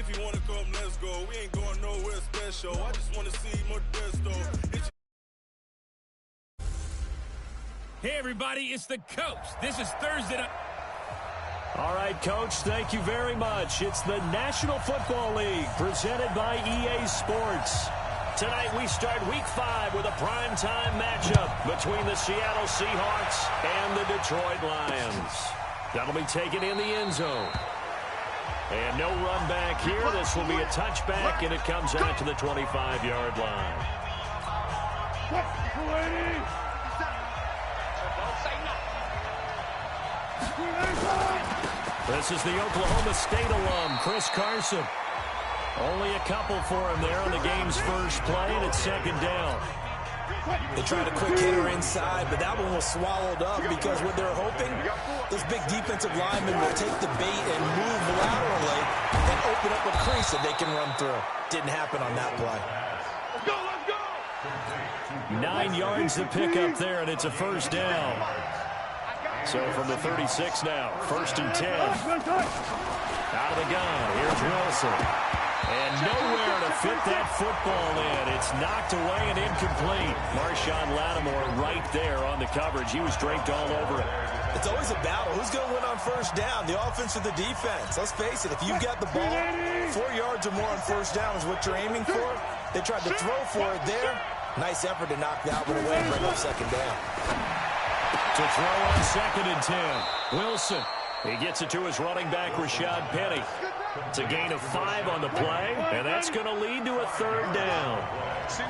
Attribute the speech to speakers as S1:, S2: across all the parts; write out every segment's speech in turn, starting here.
S1: If you wanna come, let's go. We ain't going nowhere special. I just wanna see Modesto.
S2: Hey, everybody, it's the coach. This is Thursday night.
S3: All right, Coach, thank you very much. It's the National Football League presented by EA Sports. Tonight we start Week 5 with a primetime matchup between the Seattle Seahawks and the Detroit Lions. That'll be taken in the end zone. And no run back here. This will be a touchback, and it comes out to the 25-yard line. This is the Oklahoma State alum, Chris Carson. Only a couple for him there on the game's first play, and it's second down.
S4: They tried a quick hitter inside, but that one was swallowed up because what they're hoping, this big defensive lineman will take the bait and move laterally and open up a crease that they can run through. Didn't happen on that play.
S3: Let's go! 9 yards to pick up there, and it's a first down. So from the 36 now, 1st and 10. Out of the gun, here's Wilson. And nowhere to fit that football in. It's knocked away and incomplete. Marshawn Lattimore right there on the coverage. He was draped all over it.
S4: It's always a battle. Who's going to win on first down, the offense or the defense? Let's face it, if you've got the ball, 4 yards or more on first down is what you're aiming for. They tried to throw for it there. Nice effort to knock that one away and bring up second down.
S3: To throw on 2nd and 10. Wilson. He gets it to his running back, Rashad Penny. It's a gain of 5 on the play, and that's going to lead to a 3rd down.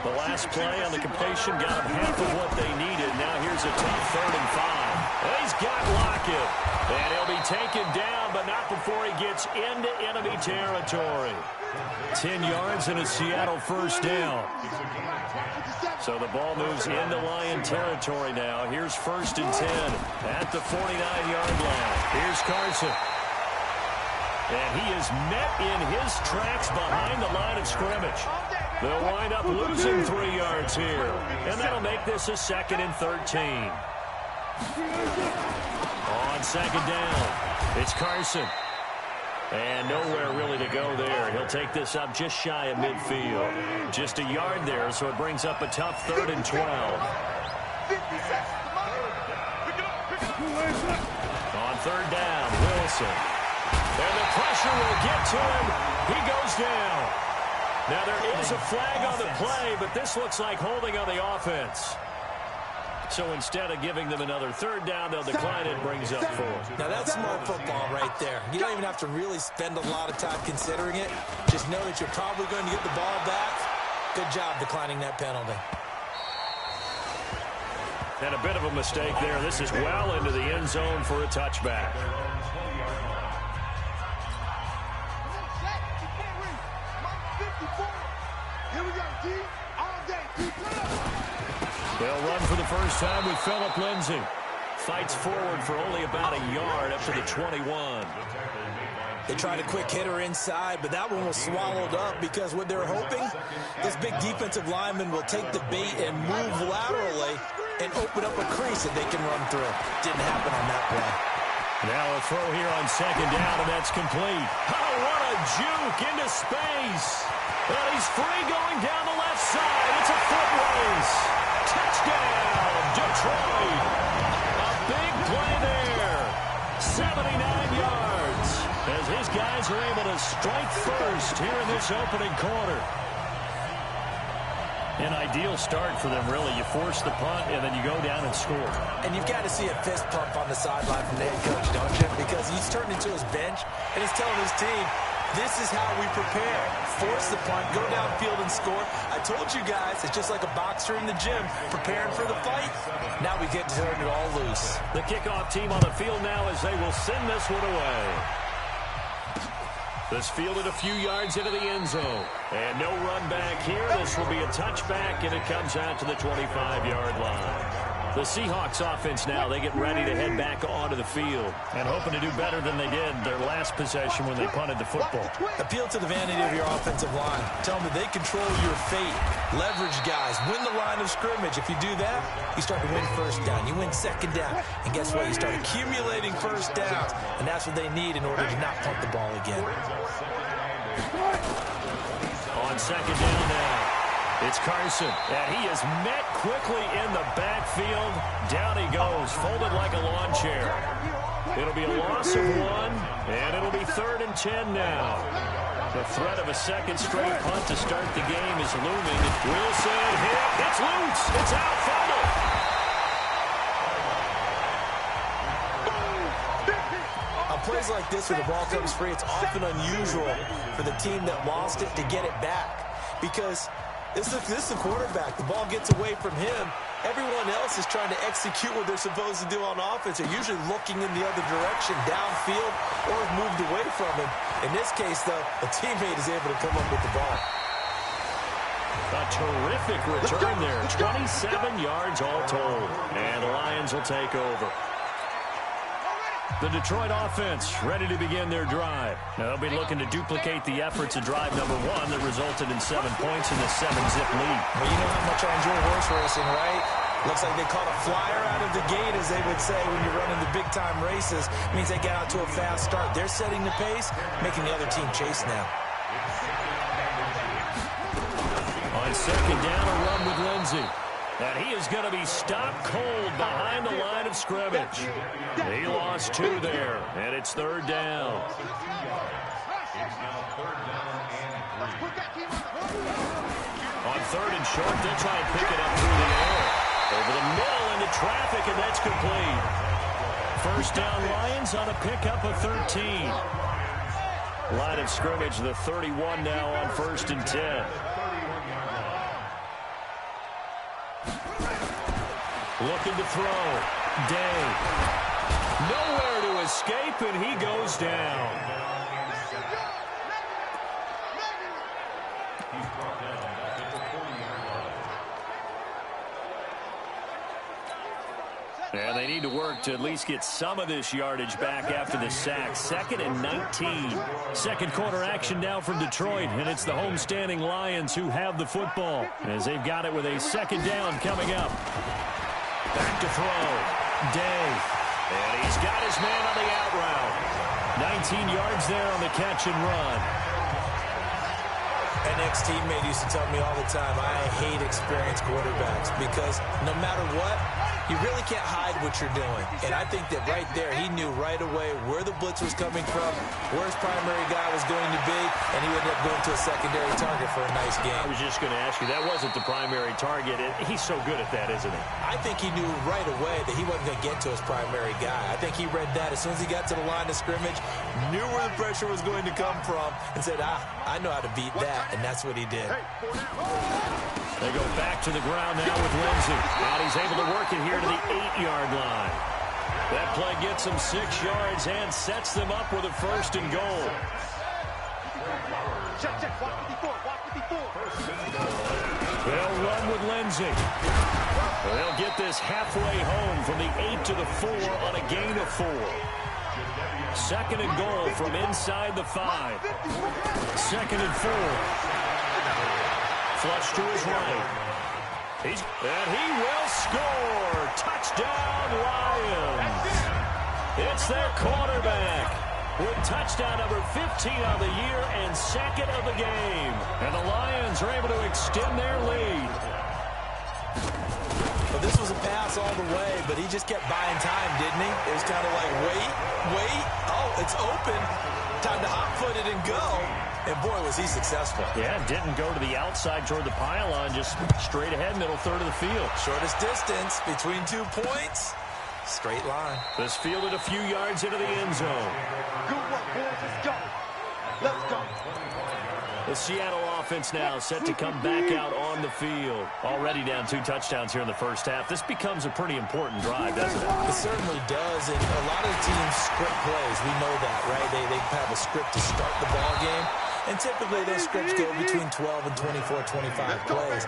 S3: The last play on the completion got him half of what they needed. Now here's a tough 3rd and 5. He's got Lockett, and he'll be taken down, but not before he gets into enemy territory. 10 yards and a Seattle first down. So the ball moves into Lion territory now. Here's 1st and 10 at the 49-yard line. Here's Carson. And he is met in his tracks behind the line of scrimmage. They'll wind up losing 3 yards here. And that'll make this a 2nd and 13. On 2nd down, it's Carson. And nowhere really to go there. He'll take this up just shy of midfield. Just a yard there, so it brings up a tough 3rd and 12. On 3rd down, Wilson. And the pressure will get to him. He goes down. Now there is a flag on the play, but this looks like holding on the offense. So instead of giving them another 3rd down, they'll decline it, brings up 4.
S4: Now that's smart football right there. You don't even have to really spend a lot of time considering it. Just know that you're probably going to get the ball back. Good job declining that penalty.
S3: And a bit of a mistake there. This is well into the end zone for a touchback. They'll run for the first time with Phillip Lindsay. Fights forward for only about a yard up to the 21.
S4: They tried a quick hitter inside, but that one was swallowed up because what they're hoping, this big defensive lineman will take the bait and move laterally and open up a crease that they can run through. Didn't happen on that play.
S3: Now a throw here on 2nd down, and that's complete. Oh, what a juke into space. And he's free going down the left side. It's a foot race. Touchdown, Detroit. A big play there. 79 yards as his guys are able to strike first here in this opening quarter. An ideal start for them, really. You force the punt, and then you go down and score.
S4: And you've got to see a fist pump on the sideline from the head coach, don't you? Because he's turned into his bench, and he's telling his team, this is how we prepare. Force the punt, go downfield and score. I told you guys, it's just like a boxer in the gym, preparing for the fight. Now we get to turn it all loose.
S3: The kickoff team on the field now as they will send this one away. This fielded a few yards into the end zone. And no run back here. This will be a touchback, and it comes out to the 25-yard line. The Seahawks offense now, they get ready to head back onto the field and hoping to do better than they did their last possession when they punted the football.
S4: Appeal to the vanity of your offensive line. Tell them that they control your fate. Leverage guys. Win the line of scrimmage. If you do that, you start to win first down. You win second down. And guess what? You start accumulating first downs. And that's what they need in order to not punt the ball again.
S3: On second down now. It's Carson, and he is met quickly in the backfield. Down he goes, folded like a lawn chair. It'll be a loss of 1, and it'll be 3rd and 10 now. The threat of a second straight punt to start the game is looming. Wilson hit. It's loose. It's out. Final.
S4: On plays like this where the ball comes free, it's often unusual for the team that lost it to get it back. Because this is the quarterback. The ball gets away from him. Everyone else is trying to execute what they're supposed to do on offense. They're usually looking in the other direction, downfield, or have moved away from him. In this case, though, a teammate is able to come up with the ball.
S3: A terrific return there. 27 yards all told. And the Lions will take over. The Detroit offense ready to begin their drive. Now they'll be looking to duplicate the efforts of drive number 1 that resulted in 7 points in the 7-zip lead.
S4: Well, you know how much I enjoy horse racing, right? Looks like they caught a flyer out of the gate, as they would say when you're running the big-time races. It means they get out to a fast start. They're setting the pace, making the other team chase now.
S3: On second down, a run with Lindsey. And he is going to be stopped cold behind the line of scrimmage. He lost 2 there, and it's 3rd down. On 3rd and short, they'll try and pick it up through the air. Over the middle into traffic, and that's complete. First down, Lions on a pickup of 13. Line of scrimmage, the 31 now on 1st and 10. Looking to throw. Day. Nowhere to escape, and he goes down. And they need to work to at least get some of this yardage back after the sack. 2nd and 19. Second quarter action now from Detroit, and it's the homestanding Lions who have the football as they've got it with a second down coming up. Back to throw. Day. And he's got his man on the out route. 19 yards there on the catch and run.
S4: An ex-teammate used to tell me all the time, I hate experienced quarterbacks because no matter what, you really can't hide what you're doing. And I think that right there, he knew right away where the blitz was coming from, where his primary guy was going to be, and he ended up going to a secondary target for a nice game.
S3: I was just going to ask you, that wasn't the primary target. He's so good at that, isn't he?
S4: I think he knew right away that he wasn't going to get to his primary guy. I think he read that as soon as he got to the line of scrimmage, knew where the pressure was going to come from, and said, I know how to beat that, and that's what he did.
S3: They go back to the ground now with Lindsey. And he's able to work it here to the 8-yard line. That play gets him 6 yards and sets them up with a 1st and goal. They'll run with Lindsey. They'll get this halfway home from the 8 to the 4 on a gain of 4. 2nd and goal from inside the 5. 2nd and 4. Flush to his right. And he will score. Touchdown, Lions. It's their quarterback with touchdown number 15 on the year and 2nd of the game. And the Lions are able to extend their lead.
S4: Well, this was a pass all the way, but he just kept buying time, didn't he? It was kind of like, wait. Oh, it's open. Time to hot-foot it and go. And, boy, was he successful.
S3: Yeah, didn't go to the outside toward the pylon, just straight ahead, middle third of the field.
S4: Shortest distance between 2 points. Straight line.
S3: This fielded a few yards into the end zone.
S5: Good work, boys. Let's go. Let's go.
S3: The Seattle offense now set to come back out on the field. Already down 2 touchdowns here in the first half. This becomes a pretty important drive, doesn't it?
S4: It certainly does, and a lot of teams script plays. We know that, right? They have a script to start the ball game, and typically those scripts go between 12 and 24, 25 plays.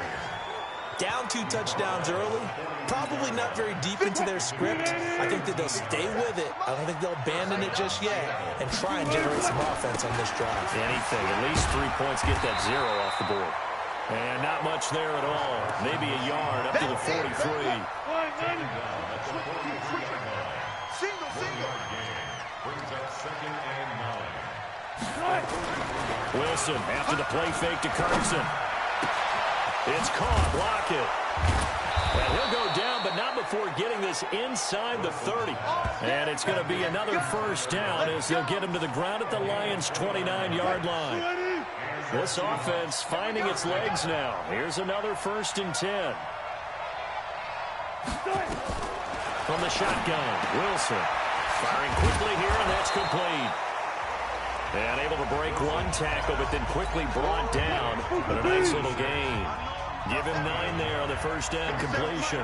S4: Down 2 touchdowns early, probably not very deep into their script. I think that they'll stay with it. I don't think they'll abandon it just yet and try and generate some offense on this drive.
S3: Anything, at least 3 points, get that 0 off the board. And not much there at all. Maybe a yard up to the 43.
S5: Single.
S3: Wilson after the play fake to Carson. It's caught. Block it. And he'll go down, but not before getting this inside the 30. And it's going to be another first down as they'll get him to the ground at the Lions' 29-yard line. This offense finding its legs now. Here's another 1st and 10. From the shotgun, Wilson firing quickly here, and that's complete. And able to break one tackle, but then quickly brought down. But a nice little gain. Give him 9 there on the first down completion.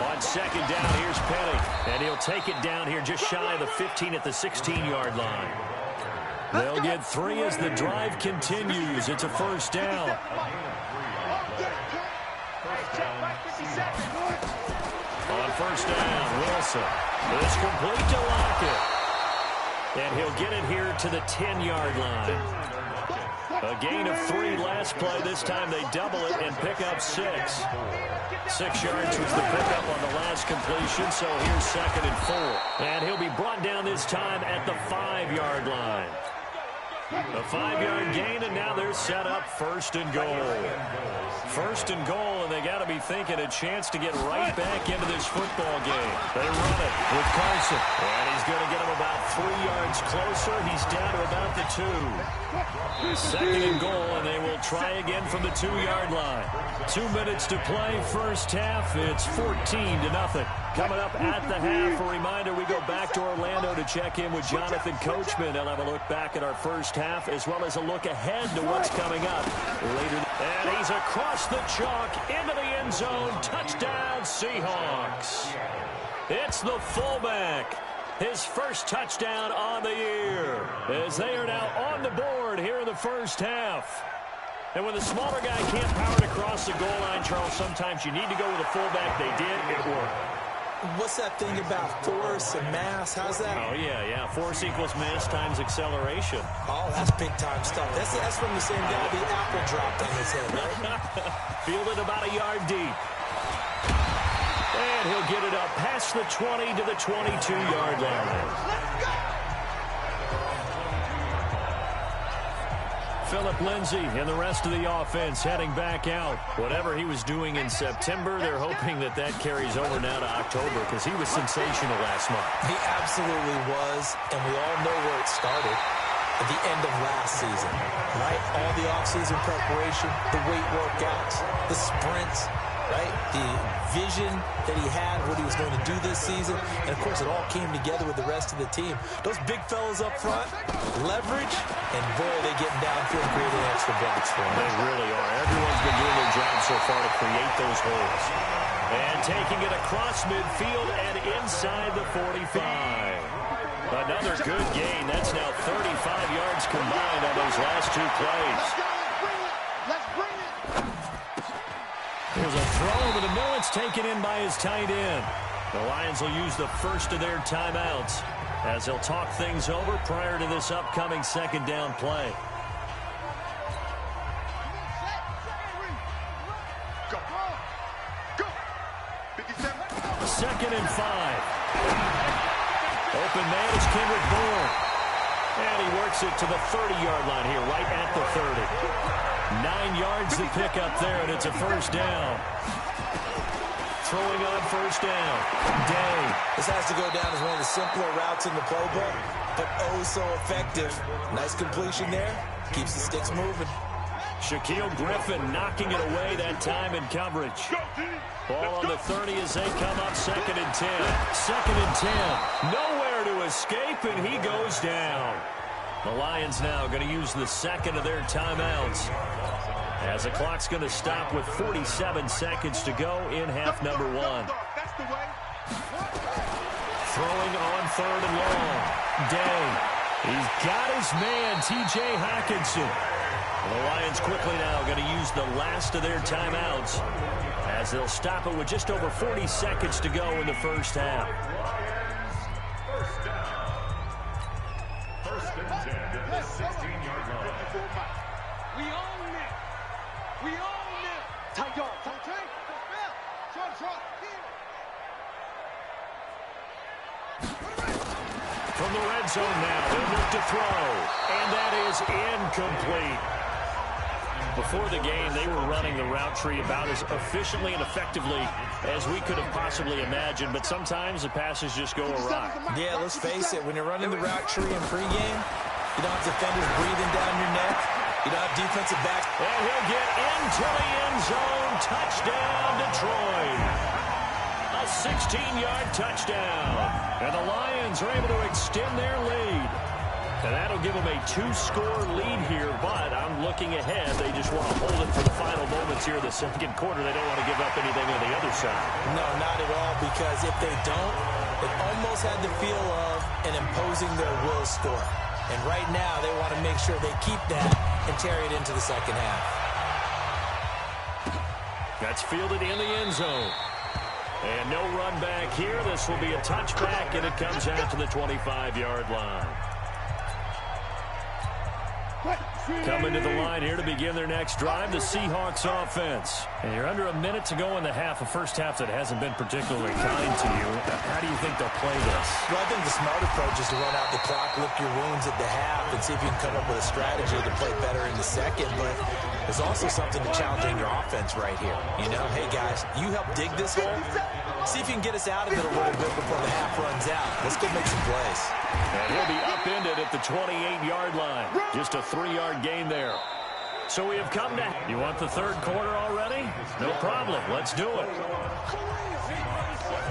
S3: On second down, here's Penny. And he'll take it down here just shy of the 15 at the 16-yard line. They'll get 3 as the drive continues. It's a first down. On first down, Wilson. It's complete to Lockett. And he'll get it here to the 10-yard line. A gain of 3 last play. This time they double it and pick up 6. 6 yards was the pickup on the last completion, so here's 2nd and 4. And he'll be brought down this time at the 5-yard line. A 5-yard gain, and now they're set up 1st and goal. 1st and goal, and they got to be thinking a chance to get right back into this football game. They run it with Carson, and he's going to get him about 3 yards closer. He's down to about the 2. 2nd and goal, and they will try again from the 2-yard line. 2 minutes to play, first half. It's 14-0. Coming up at the half, a reminder, we go back to Orlando to check in with Jonathan Coachman. He'll have a look back at our first half, as well as a look ahead to what's coming up later. And he's across the chalk into the end zone. Touchdown, Seahawks. It's the fullback. His first touchdown on the year, as they are now on the board here in the first half. And when the smaller guy can't power it across the goal line, Charles, sometimes you need to go with a fullback. They did. It worked.
S4: What's that thing about force and mass? How's that?
S3: Oh, yeah. Force equals mass times acceleration.
S4: Oh, that's big-time stuff. That's from the same guy the apple dropped on his head, right?
S3: Fielded about a yard deep. And he'll get it up past the 20 to the 22-yard line. Philip Lindsay and the rest of the offense heading back out. Whatever he was doing in September, they're hoping that carries over now to October, because he was sensational last month.
S4: He absolutely was, and we all know where it started. At the end of last season, right? All the offseason preparation, the weight workouts, the sprints, right? The vision that he had, what he was going to do this season. And, of course, it all came together with the rest of the team. Those big fellas up front, leverage, and, boy, they getting downfield and creating extra blocks for him.
S3: They really are. Everyone's been doing their job so far to create those holes. And taking it across midfield and inside the 45. Another good gain. That's now 35 yards combined on those last 2 plays.
S5: Let's bring it.
S3: There's a throw over the middle. It's taken in by his tight end. The Lions will use the first of their timeouts as they'll talk things over prior to this upcoming 2nd down play.
S5: Go.
S3: 2nd and 5. Open man is Kendrick Bourne. And he works it to the 30-yard line here, right at the 30. 9 yards to pick up there, and it's a first down. Throwing on first down. Day.
S4: This has to go down as one of the simpler routes in the playbook, but oh so effective. Nice completion there. Keeps the sticks moving.
S3: Shaquille Griffin knocking it away that time in coverage. Ball on the 30 as they come up 2nd and 10. 2nd and 10. Nowhere to escape, and he goes down. The Lions now going to use the 2nd of their timeouts, as the clock's going to stop with 47 seconds to go in half number 1. Throwing on 3rd and long. Day. He's got his man, T.J. Hawkinson. The Lions quickly now going to use the last of their timeouts, as they'll stop it with just over 40 seconds to go in the first half.
S6: First and 10 at the 16-yard line.
S5: We own it. We own it. Tight yard. Short.
S3: From the red zone now, they'll look to throw. And that is incomplete. Before the game, they were running the route tree about as efficiently and effectively as we could have possibly imagined, but sometimes the passes just go awry.
S4: Yeah, let's face it, when you're running the route tree in pregame, you don't have defenders breathing down your neck. You don't have defensive back.
S3: And he'll get into the end zone. Touchdown, Detroit. A 16-yard touchdown. And the Lions are able to extend their lead. And that'll give them a 2-score lead here, but I'm looking ahead. They just want to hold it for the final moments here of the second quarter. They don't want to give up anything on the other side.
S4: No, not at all, because if they don't, it almost had the feel of an imposing their will score. And right now, they want to make sure they keep that and carry it into the second half.
S3: That's fielded in the end zone. And no run back here. This will be a touchback, and it comes out to the 25-yard line. Coming to the line here to begin their next drive, the Seahawks offense. And you're under a minute to go in the half, a first half that hasn't been particularly kind to you. How do you think they'll play this?
S4: Well, I think the smart approach is to run out the clock, lick your wounds at the half, and see if you can come up with a strategy to play better in the second. But there's also something to challenging your offense right here. You know, hey, guys, you help dig this hole. See if you can get us out of it a little bit before the half runs out. Let's go make some plays.
S3: And he'll be upended at the 28-yard line. Just a 3-yard gain there. So we have come to... You want the third quarter already? No problem. Let's do it.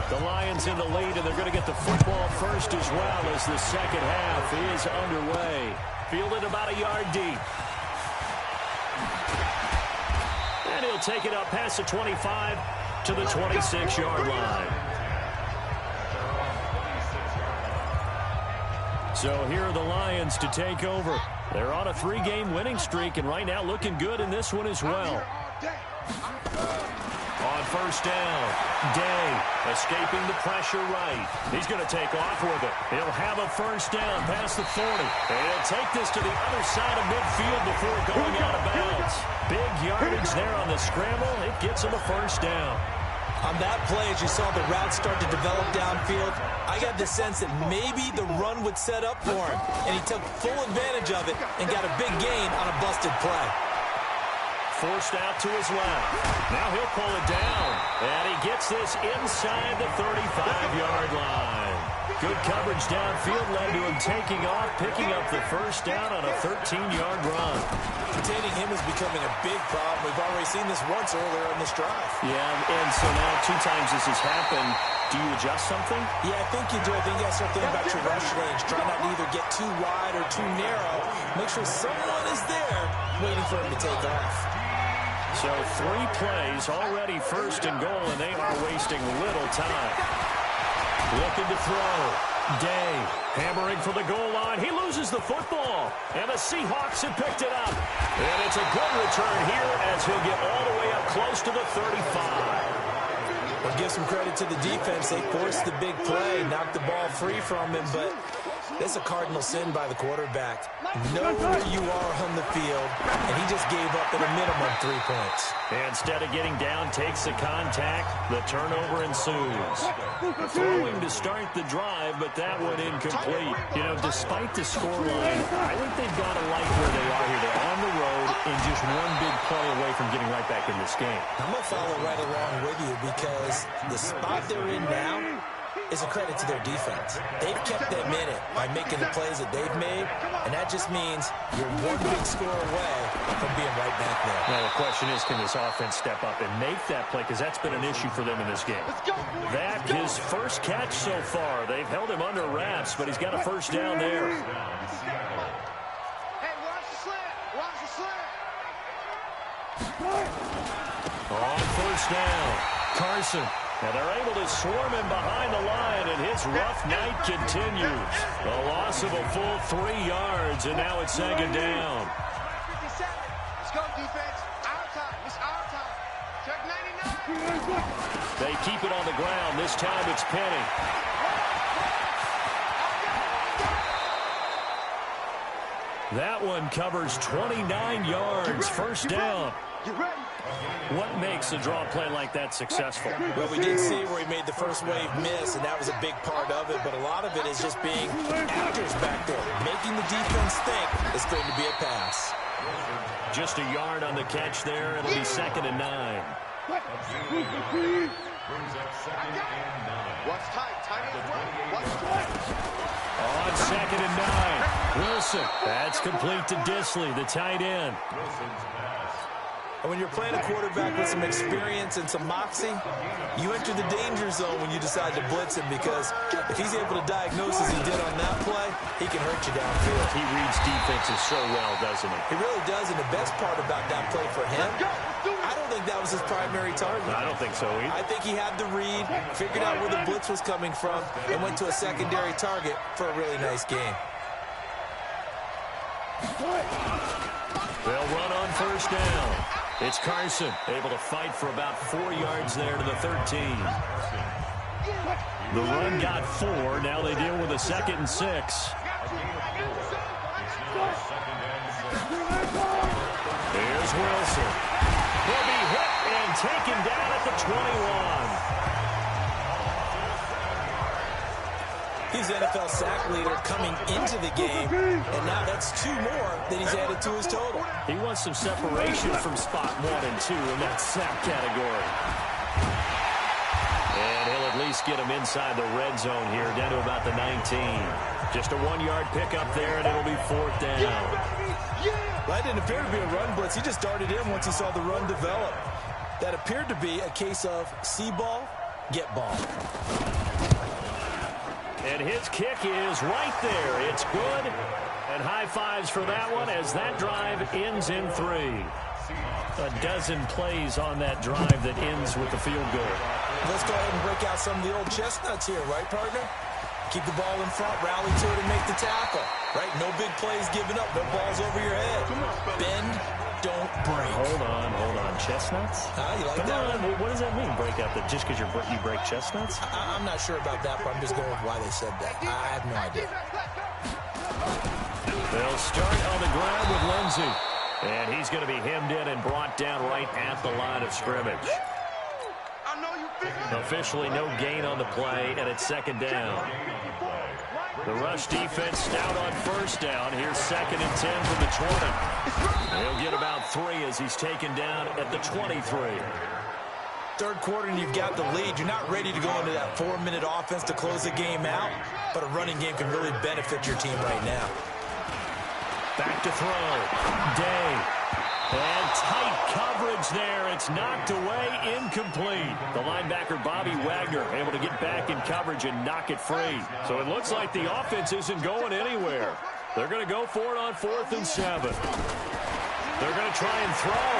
S3: The Lions in the lead, and they're going to get the football first as well as the second half is underway. Fielded about a yard deep. And he'll take it up past the 25 to the 26-yard line. So here are the Lions to take over. They're on a 3-game winning streak, and right now looking good in this one as well. On first down, Day escaping the pressure right. He's going to take off with it. He'll have a first down past the 40. And he'll take this to the other side of midfield before going out of bounds. Big yardage there on the scramble. It gets him a first down.
S4: On that play, as you saw the route start to develop downfield, I got the sense that maybe the run would set up for him, and he took full advantage of it and got a big gain on a busted play.
S3: Forced out to his left. Now he'll pull it down, and he gets this inside the 35-yard line. Good coverage downfield led to him taking off, picking up the first down on a 13-yard run.
S4: Containing him is becoming a big problem. We've already seen this once earlier in this drive.
S3: Yeah, and so now 2 times this has happened. Do you adjust something?
S4: Yeah, I think you do. I think you got to start thinking about your rush range. Try not to either get too wide or too narrow. Make sure someone is there waiting for him to take off.
S3: So 3 plays already first and goal, and they are wasting little time. Looking to throw. Day hammering for the goal line. He loses the football, and the Seahawks have picked it up. And it's a good return here as he'll get all the way up close to the 35.
S4: We'll give some credit to the defense. They forced the big play, knocked the ball free from him, but that's a cardinal sin by the quarterback. Know where you are on the field, and he just gave up at a minimum 3 points.
S3: Instead of getting down, takes the contact. The turnover ensues. Throwing to start the drive, but that one incomplete. You know, despite the scoreline, I think they've got to like where they are here. They're on the road and just one big play away from getting right back in this game.
S4: I'm going to follow right along with you because the spot they're in now is a credit to their defense. They've kept them in it by making the plays that they've made, and that just means you're one big score away from being right back there.
S3: Now, the question is, can this offense step up and make that play? Because that's been an issue for them in this game. That, his first catch so far. They've held him under wraps, but he's got a first down there.
S5: Hey, watch the slant. Watch the slant.
S3: On first down, Carson. And they're able to swarm him behind the line, and his rough night continues. A loss of a full 3 yards, and now it's second down.
S5: 57. Let's go, defense. Our time. It's our time. Check 99.
S3: They keep it on the ground. This time it's Penny. That one covers 29 yards, first down. What makes a draw play like that successful?
S4: Well, we did see where he made the first wave miss, and that was a big part of it, but a lot of it is just being actors back there, making the defense think it's going to be a pass.
S3: Just a yard on the catch there. It'll be 2nd and 9.
S6: Brings up 2nd and 9.
S5: Watch tight. Tight as well. Watch tight.
S3: On 2nd and 9. Wilson. That's complete to Disley, the tight end.
S6: Wilson's pass.
S4: And when you're playing a quarterback with some experience and some moxie, you enter the danger zone when you decide to blitz him, because if he's able to diagnose as he did on that play, he can hurt you downfield.
S3: He reads defenses so well, doesn't he?
S4: He really does, and the best part about that play for him, I don't think that was his primary target.
S3: I don't think so either.
S4: I think he had the read, figured out where the blitz was coming from, and went to a secondary target for a really nice game.
S3: They'll run on first down. It's Carson, able to fight for about 4 yards there to the 13. The run got 4. Now they deal with a 2nd and 6. Here's Wilson. He'll be hit and taken down at the 21.
S4: He's NFL sack leader coming into the game, and now that's 2 more that he's added to his total.
S3: He wants some separation from spot 1 and 2 in that sack category. And he'll at least get him inside the red zone here, down to about the 19. Just a 1-yard pickup there, and it'll be 4th down.
S4: That didn't appear to be a run blitz. He just darted in once he saw the run develop. That appeared to be a case of see ball, get ball.
S3: And his kick is right there. It's good. And high fives for that one as that drive ends in 3. A dozen plays on that drive that ends with the field goal.
S4: Let's go ahead and break out some of the old chestnuts here, right, partner? Keep the ball in front, rally to it, and make the tackle, right? No big plays given up, no balls over your head. Bend, don't break.
S3: Hold on. Chestnuts?
S4: You like
S3: Come
S4: that
S3: on.
S4: one?
S3: What does that mean, break out? Just because you break chestnuts?
S4: I'm not sure about that, but I'm just going with why they said that. I have no idea.
S3: They'll start on the ground with Lindsey. And he's going to be hemmed in and brought down right at the line of scrimmage. Officially no gain on the play, and it's 2nd down. The rush defense stout on first down. Here's 2nd and 10 from the 20. He'll get about 3 as he's taken down at the 23.
S4: Third quarter and you've got the lead. You're not ready to go into that 4-minute offense to close the game out, but a running game can really benefit your team right now.
S3: Back to throw. Day. And tight coverage there. It's knocked away, incomplete. The linebacker, Bobby Wagner, able to get back in coverage and knock it free. So it looks like the offense isn't going anywhere. They're going to go for it on 4th and 7. They're going to try and throw.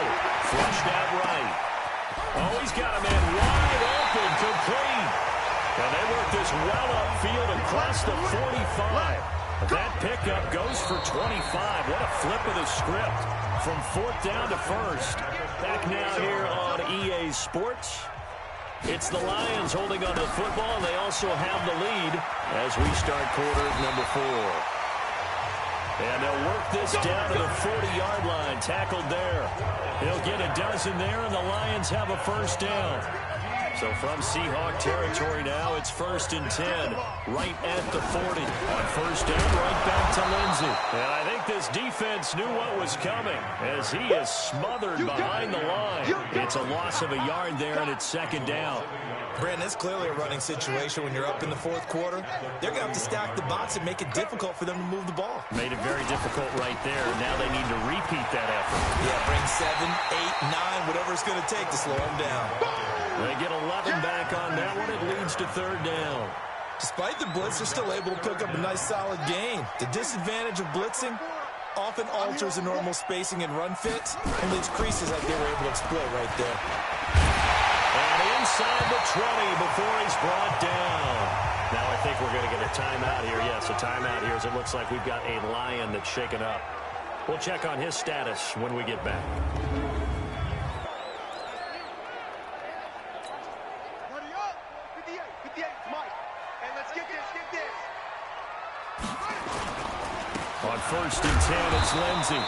S3: Flushed out right. Oh, he's got a man wide open, complete. And they work this well upfield across the 45. That pickup goes for 25. What a flip of the script. From 4th down to 1st. Back now here on EA Sports. It's the Lions holding on to the football, and they also have the lead as we start quarter number 4. And they'll work this down to the 40-yard line. Tackled there. He'll get a dozen there, and the Lions have a first down. So from Seahawk territory now, it's 1st and 10, right at the 40. On first down, right back to Lindsey. And I think this defense knew what was coming as he is smothered behind the line. It's a loss of a yard there, and it's 2nd down.
S4: Brandon, it's clearly a running situation when you're up in the 4th quarter. They're going to have to stack the box and make it difficult for them to move the ball.
S3: Made it very difficult right there. Now they need to repeat that effort.
S4: Yeah, bring 7, 8, 9, whatever it's going to take to slow them down.
S3: They get 11 back on that one. It leads to 3rd down.
S4: Despite the blitz, they're still able to pick up a nice, solid gain. The disadvantage of blitzing often alters the normal spacing and run fits and leaves creases like they were able to exploit right there.
S3: And inside the 20 before he's brought down. Now I think we're going to get a timeout here. Yes, a timeout here as it looks like we've got a Lion that's shaken up. We'll check on his status when we get back. On first and 10, it's Lindsey.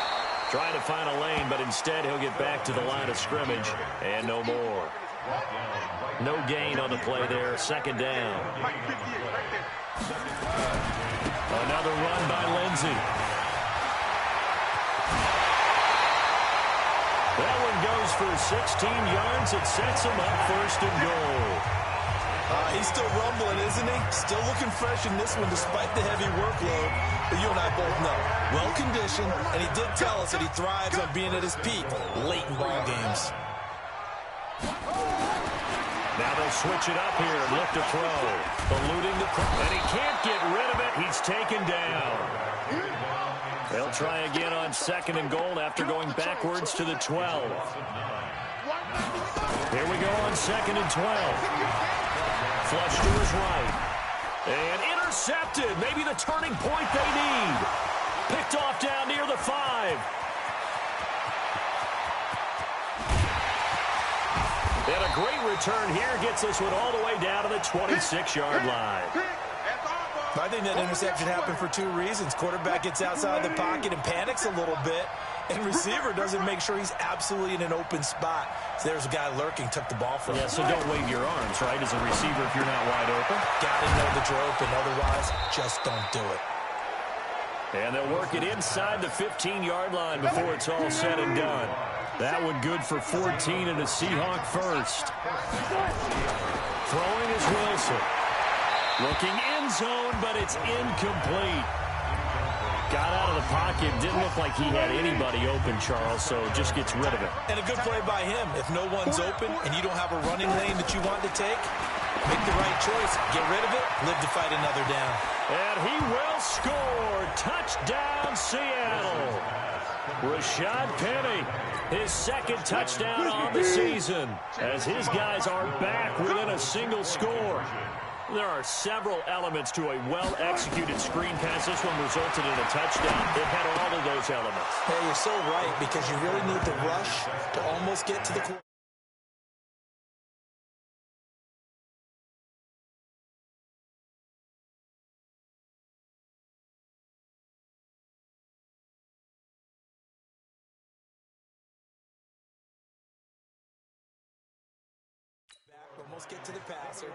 S3: Trying to find a lane, but instead he'll get back to the line of scrimmage, and no more. No gain on the play there, second down. Another run by Lindsey. That one goes for 16 yards. It sets him up first and goal.
S4: He's still rumbling, isn't he? Still looking fresh in this one despite the heavy workload. But you and I both know, well-conditioned, and he did tell us that he thrives on being at his peak late in ball games.
S3: Now they'll switch it up here and look to throw. Eluding the and he can't get rid of it. He's taken down. They'll try again on second and goal after going backwards to the 12. Here we go on second and 12. Flush to his right. And intercepted. Maybe the turning point they need. Picked off down near the 5. And a great return here gets this one all the way down to the 26-yard line.
S4: I think that interception happened for two reasons. Quarterback gets outside the pocket and panics a little bit, and receiver doesn't make sure he's absolutely in an open spot. So there's a guy lurking, took the ball from him.
S3: Yeah, so don't wave your arms, right, as a receiver if you're not wide open.
S4: Got to know that you're open. Otherwise, just don't do it.
S3: And they'll work it inside the 15-yard line before it's all said and done. That one good for 14 and a Seahawk first. Throwing is Wilson. Looking end zone, but it's incomplete. Got out of the pocket. Didn't look like he had anybody open, Charles, so just gets rid of it.
S4: And a good play by him. If no one's open and you don't have a running lane that you want to take, make the right choice. Get rid of it. Live to fight another down.
S3: And he will score. Touchdown, Seattle. Rashad Penny, his second touchdown on the season, as his guys are back within a single score. There are several elements to a well-executed screen pass. This one resulted in a touchdown. It had all of those elements.
S4: Hey, you're so right, because you really need the rush to almost get to the quarterback. Almost get to the passer.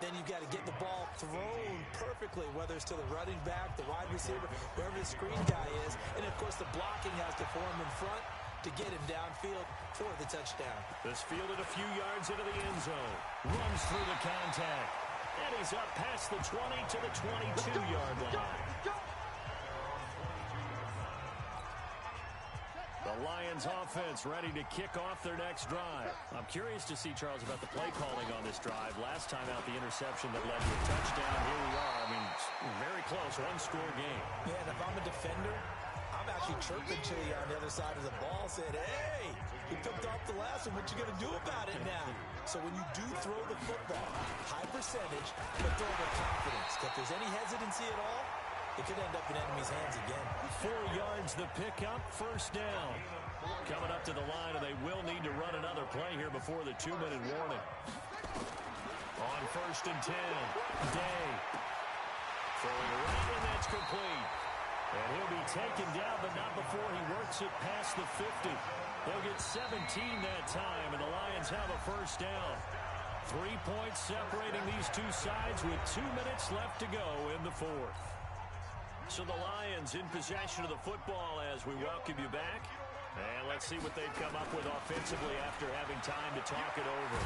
S4: Then you've got to get the ball thrown perfectly, whether it's to the running back, the wide receiver, wherever the screen guy is. And, of course, the blocking has to form in front to get him downfield for the touchdown.
S3: This fielded a few yards into the end zone. Runs through the contact. And he's up past the 20 to the 22-yard line. The Lions offense ready to kick off their next drive. I'm curious to see, Charles, about the play calling on this drive. Last time out, the interception that led to a touchdown. Here we are. I mean, very close, one-score game.
S4: Yeah, and if I'm a defender, I'm actually chirping to you on the other side of the ball, saying, hey, you picked off the last one. What you going to do about it now? So when you do throw the football, high percentage, but throw with confidence. If there's any hesitancy at all, it could end up in enemy's hands again.
S3: 4 yards the pickup, first down. Coming up to the line, and they will need to run another play here before the 2-minute warning. On first and 10, Day. Throwing right, and that's complete. And he'll be taken down, but not before he works it past the 50. They'll get 17 that time, and the Lions have a first down. 3 points separating these two sides with 2 minutes left to go in the fourth. So the Lions in possession of the football as we welcome you back. And let's see what they've come up with offensively after having time to talk it over.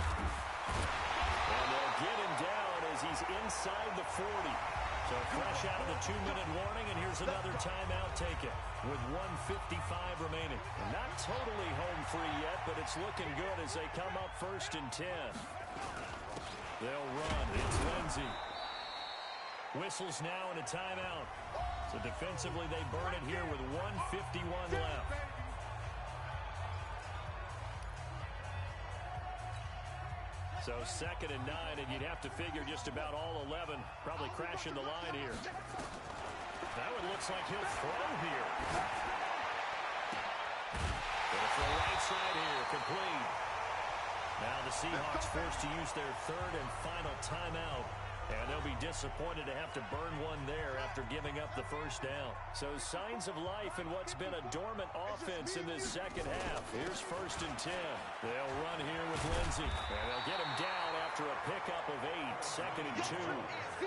S3: And they'll get him down as he's inside the 40. So fresh out of the 2-minute warning, and here's another timeout taken with 1:55 remaining. Not totally home free yet, but it's looking good as they come up first and 10. They'll run. It's Lindsey. Whistles now in a timeout. So defensively, they burn it here with 1:51 left. So second and 9, and you'd have to figure just about all 11 probably crashing the line here. That one looks like he'll throw here. Going for the right side here, complete. Now the Seahawks forced to use their third and final timeout And they'll be disappointed to have to burn one there after giving up the first down. So signs of life in what's been a dormant offense in this second half. Here's 1st and 10. They'll run here with Lindsey. And they'll get him down after a pickup of 8. 2nd and 2.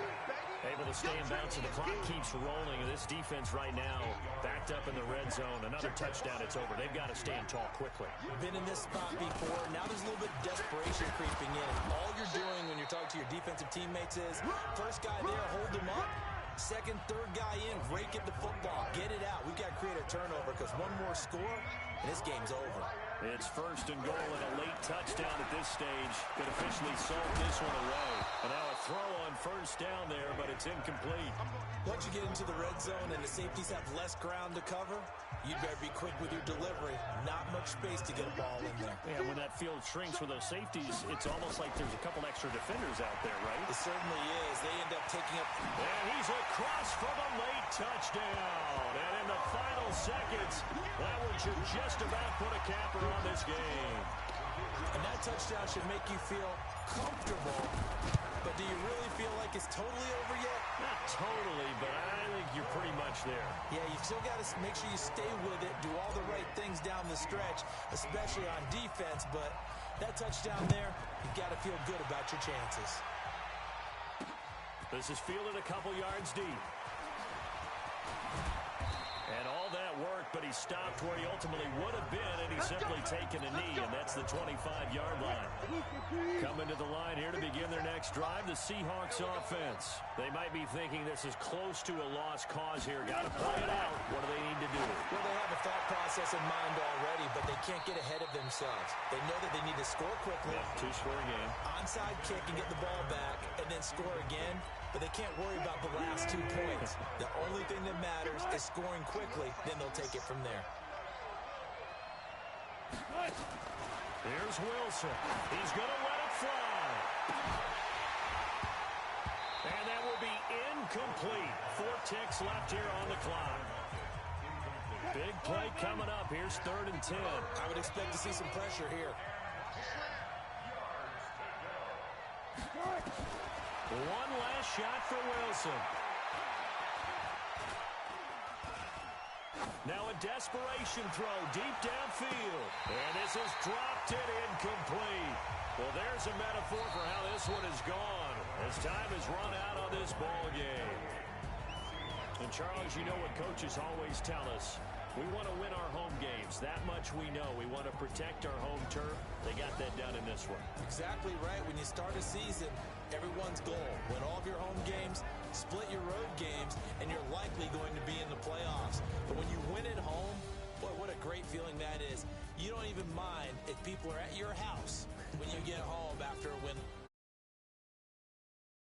S3: Able to stay in bounds, and the clock keeps rolling. This defense right now backed up in the red zone. Another touchdown, it's over. They've got to stand tall quickly.
S4: Been in this spot before. Now there's a little bit of desperation creeping in. All you're doing when you're talking to your defensive teammates is, first guy there, hold him up. Second, third guy in, rake at the football. Get it out. We've got to create a turnover because one more score, and this game's over.
S3: It's 1st and goal, and a late touchdown at this stage could officially salt this one away. And now a throw on 1st down there, but it's incomplete.
S4: Once you get into the red zone and the safeties have less ground to cover, you better be quick with your delivery. Not much space to get a ball in there.
S3: Yeah, when that field shrinks with those safeties, it's almost like there's a couple extra defenders out there, right?
S4: It certainly is. They end up taking up.
S3: And he's across for the late touchdown. And in the final seconds, that one should just about put a capper on this game.
S4: And that touchdown should make you feel comfortable. But do you really feel like it's totally over yet?
S3: Not totally, but I think you're pretty much there.
S4: Yeah, you still got to make sure you stay with it, do all the right things down the stretch, especially on defense. But that touchdown there, you got to feel good about your chances.
S3: This is fielded a couple yards deep. And all that work, but he stopped where he ultimately would have been, and he's simply taken a knee, and that's the 25-yard line. Coming to the line here to begin their next drive, the Seahawks offense. They might be thinking this is close to a lost cause here. Got to play it out. What do they need to do?
S4: Well, they have a thought process in mind already, but they can't get ahead of themselves. They know that they need to score quickly.
S3: Yeah, 2-score game.
S4: Onside kick and get the ball back, and then score again. But they can't worry about the last 2 points. The only thing that matters is scoring quickly, then they'll take it from there.
S3: Here's Wilson. He's going to let it fly. And that will be incomplete. 4 ticks left here on the clock. Big play coming up. Here's 3rd and 10.
S4: I would expect to see some pressure here.
S3: One last shot for Wilson. Now a desperation throw deep downfield. And this is dropped it incomplete. Well, there's a metaphor for how this one is gone as time has run out on this ball game. And, Charles, you know what coaches always tell us. We want to win our home games. That much we know. We want to protect our home turf. They got that done in this one.
S4: Exactly right. When you start a season, everyone's goal, win all of your home games, split your road games, and you're likely going to be in the playoffs. But when you win at home, boy, what a great feeling that is. You don't even mind if people are at your house when you get home after a win